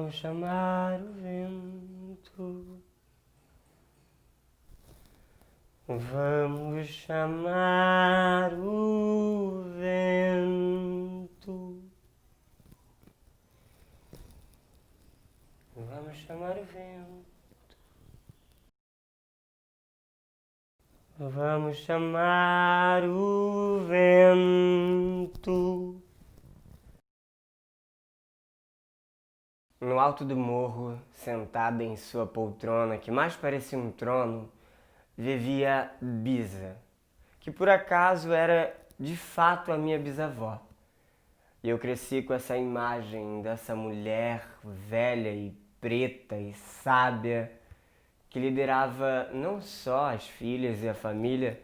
Vamos chamar o vento. Vamos chamar o vento. Vamos chamar o vento. Vamos chamar o vento. No alto do morro, sentada em sua poltrona, que mais parecia um trono, vivia Bisa, que por acaso era de fato a minha bisavó. E eu cresci com essa imagem dessa mulher velha e preta e sábia que liderava não só as filhas e a família,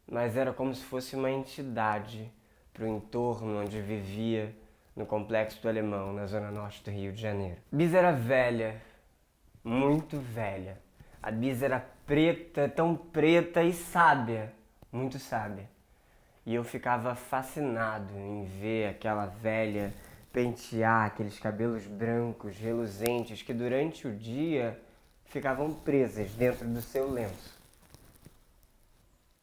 mas era como se fosse uma entidade para o entorno onde vivia, no Complexo do Alemão, na zona norte do Rio de Janeiro. Bisa era velha, muito velha. A Bisa era preta, tão preta e sábia, muito sábia. E eu ficava fascinado em ver aquela velha pentear aqueles cabelos brancos, reluzentes, que durante o dia ficavam presas dentro do seu lenço.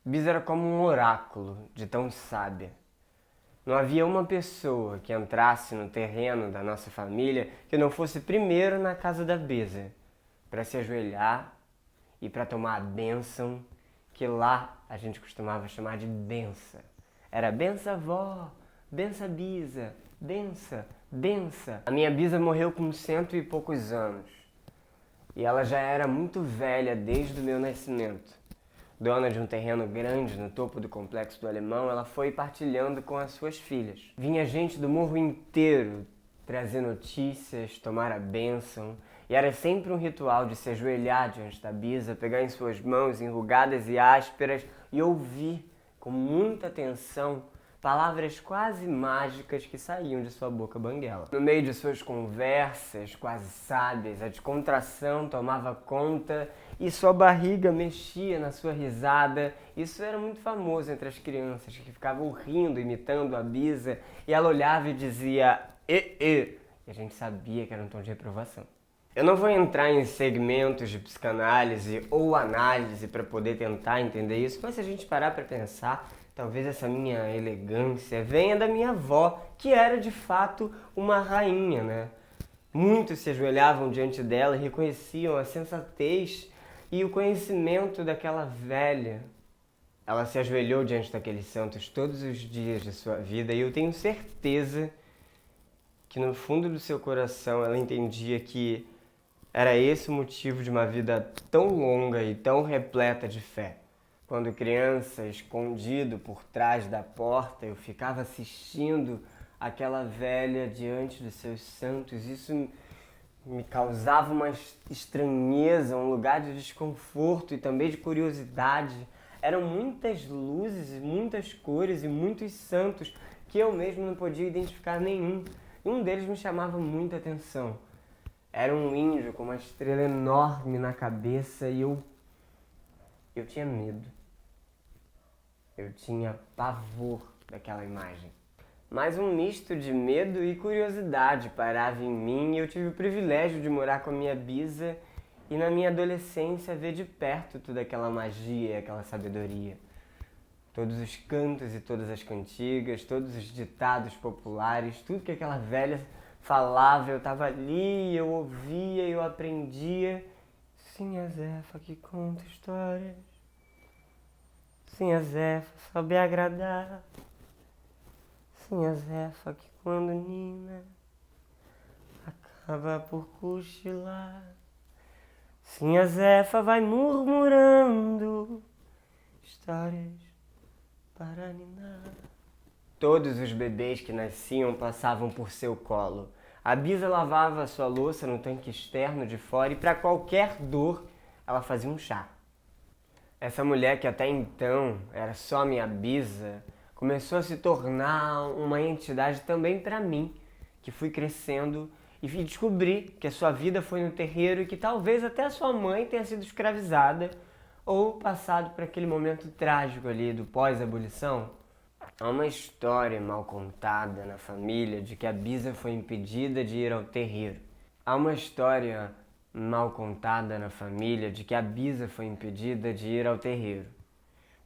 Bisa era como um oráculo de tão sábia. Não havia uma pessoa que entrasse no terreno da nossa família que não fosse primeiro na casa da Bisa, para se ajoelhar e para tomar a bênção, que lá a gente costumava chamar de bença. Era bença vó, bença Bisa, bença, bença. A minha Bisa morreu com 100 e poucos anos. E ela já era muito velha desde o meu nascimento. Dona de um terreno grande no topo do Complexo do Alemão, ela foi partilhando com as suas filhas. Vinha gente do morro inteiro trazer notícias, tomar a bênção. E era sempre um ritual de se ajoelhar diante da Bisa, pegar em suas mãos enrugadas e ásperas e ouvir com muita atenção palavras quase mágicas que saíam de sua boca banguela. No meio de suas conversas quase sábias, a descontração tomava conta e sua barriga mexia na sua risada. Isso era muito famoso entre as crianças, que ficavam rindo, imitando a Bisa, e ela olhava e dizia e a gente sabia que era um tom de reprovação. Eu não vou entrar em segmentos de psicanálise ou análise para poder tentar entender isso, mas se a gente parar para pensar, talvez essa minha elegância venha da minha avó, que era de fato uma rainha, né? Muitos se ajoelhavam diante dela e reconheciam a sensatez e o conhecimento daquela velha. Ela se ajoelhou diante daqueles santos todos os dias de sua vida e eu tenho certeza que no fundo do seu coração ela entendia que era esse o motivo de uma vida tão longa e tão repleta de fé. Quando criança, escondido por trás da porta, eu ficava assistindo aquela velha diante dos seus santos. Isso me causava uma estranheza, um lugar de desconforto e também de curiosidade. Eram muitas luzes, muitas cores e muitos santos que eu mesmo não podia identificar nenhum. E um deles me chamava muita atenção. Era um índio com uma estrela enorme na cabeça e eu tinha medo. Eu tinha pavor daquela imagem. Mas um misto de medo e curiosidade pairava em mim e eu tive o privilégio de morar com a minha Bisa e na minha adolescência ver de perto toda aquela magia, aquela sabedoria. Todos os cantos e todas as cantigas, todos os ditados populares, tudo que aquela velha falava, eu estava ali, eu ouvia, eu aprendia. Sim, a Zefa que conta histórias. Sim, a Zefa sabe agradar. Sim, a Zefa que quando nina acaba por cochilar. Sim, a Zefa vai murmurando histórias para ninar. Todos os bebês que nasciam passavam por seu colo. A Bisa lavava sua louça no tanque externo de fora e para qualquer dor ela fazia um chá. Essa mulher que até então era só minha Bisa, começou a se tornar uma entidade também para mim, que fui crescendo e descobri que a sua vida foi no terreiro e que talvez até a sua mãe tenha sido escravizada ou passado por aquele momento trágico ali do pós-abolição. Há uma história mal contada na família de que a Bisa foi impedida de ir ao terreiro. Há uma história mal contada na família de que a Bisa foi impedida de ir ao terreiro,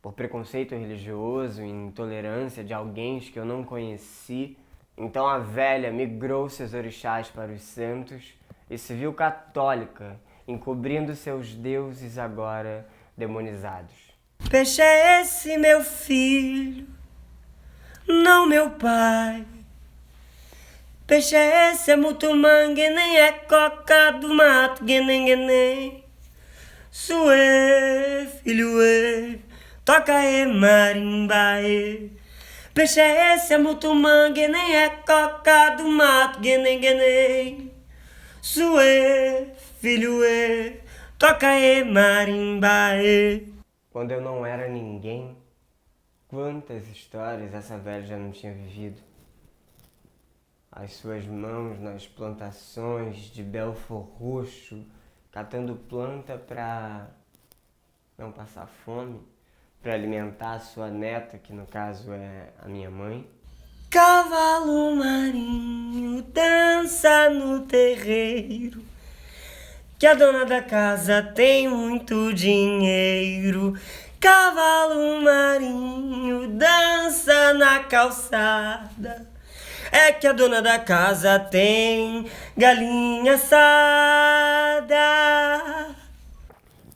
por preconceito religioso e intolerância de alguém que eu não conheci. Então a velha migrou seus orixás para os santos e se viu católica, encobrindo seus deuses agora demonizados. Peixe é esse, meu filho, não meu pai. Peixe é esse, é mutumangue, nem é coca do mato, guenem. Suê, filho, toca marimba, Peixe é esse, é mutumangue, nem é coca do mato, guenem. Suê, filho, toca marimba, Quando eu não era ninguém, quantas histórias essa velha já não tinha vivido. As suas mãos nas plantações de Belfor Roxo, catando planta para não passar fome, para alimentar a sua neta, que no caso é a minha mãe. Cavalo marinho dança no terreiro, que a dona da casa tem muito dinheiro. Cavalo marinho dança na calçada, é que a dona da casa tem galinha assada.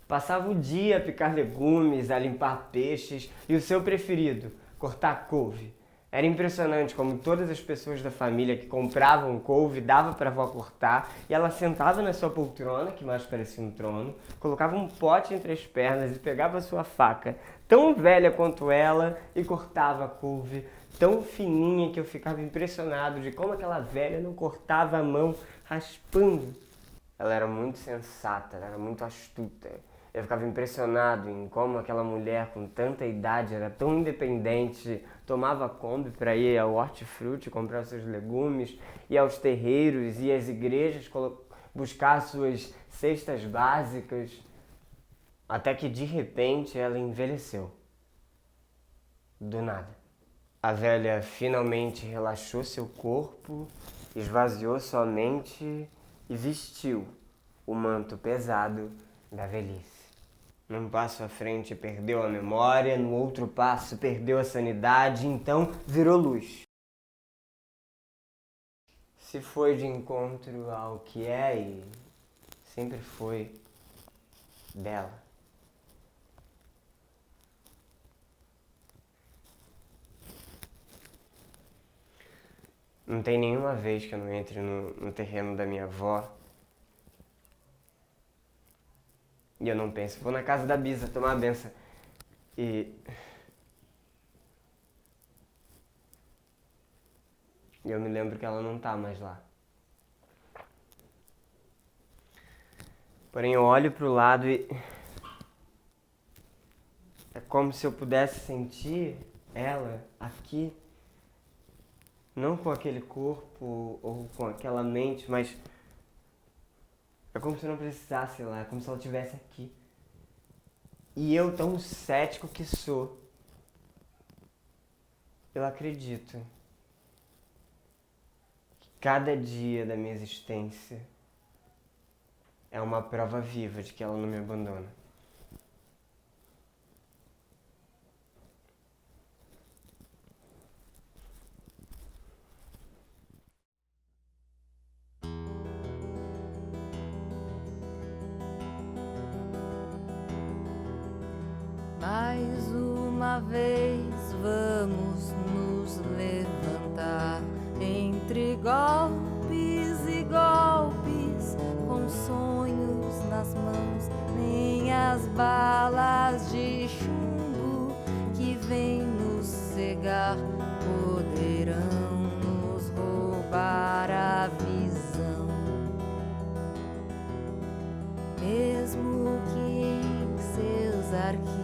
Passava o dia a picar legumes, a limpar peixes e o seu preferido, cortar couve. Era impressionante como todas as pessoas da família que compravam couve dava para a avó cortar e ela sentava na sua poltrona, que mais parecia um trono, colocava um pote entre as pernas e pegava a sua faca, tão velha quanto ela, e cortava a couve tão fininha que eu ficava impressionado de como aquela velha não cortava a mão raspando. Ela era muito sensata, ela era muito astuta. Eu ficava impressionado em como aquela mulher com tanta idade era tão independente, tomava Kombi para ir ao hortifruti comprar seus legumes, ia aos terreiros, ia às igrejas buscar suas cestas básicas, até que de repente ela envelheceu. Do nada. A velha finalmente relaxou seu corpo, esvaziou sua mente e vestiu o manto pesado da velhice. Num passo à frente perdeu a memória, no outro passo perdeu a sanidade, então virou luz. Se foi de encontro ao que é e sempre foi dela. Não tem nenhuma vez que eu não entre no terreno da minha avó e eu não penso, vou na casa da Bisa tomar a benção. E eu me lembro que ela não tá mais lá. Porém eu olho pro lado e é como se eu pudesse sentir ela aqui, não com aquele corpo ou com aquela mente, mas é como se eu não precisasse ir lá, é como se ela estivesse aqui. E eu, tão cético que sou, eu acredito que cada dia da minha existência é uma prova viva de que ela não me abandona. Mais uma vez vamos nos levantar entre golpes e golpes, com sonhos nas mãos, nem as balas de chumbo que vêm nos cegar poderão nos roubar a visão. Mesmo que em seus arquivos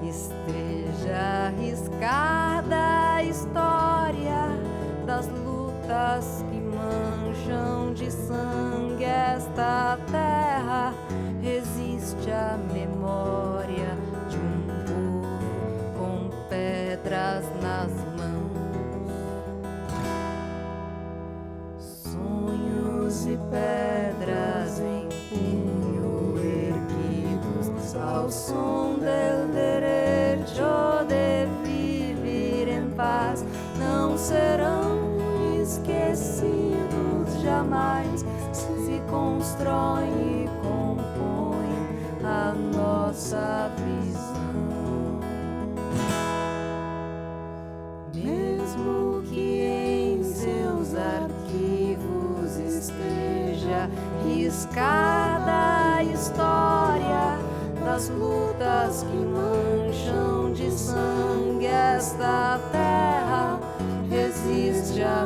esteja arriscada a história das lutas que mancham de sangue esta terra, resiste a memória de um povo com pedras nas mãos. Sonhos paus e pedras em punho erguidos ao som del derecho de vivir em paz, não serão esquecidos jamais. Se constrói e compõe a nossa visão. Mesmo que em seus arquivos esteja riscada a história das lutas que mancham de sangue esta terra, resiste a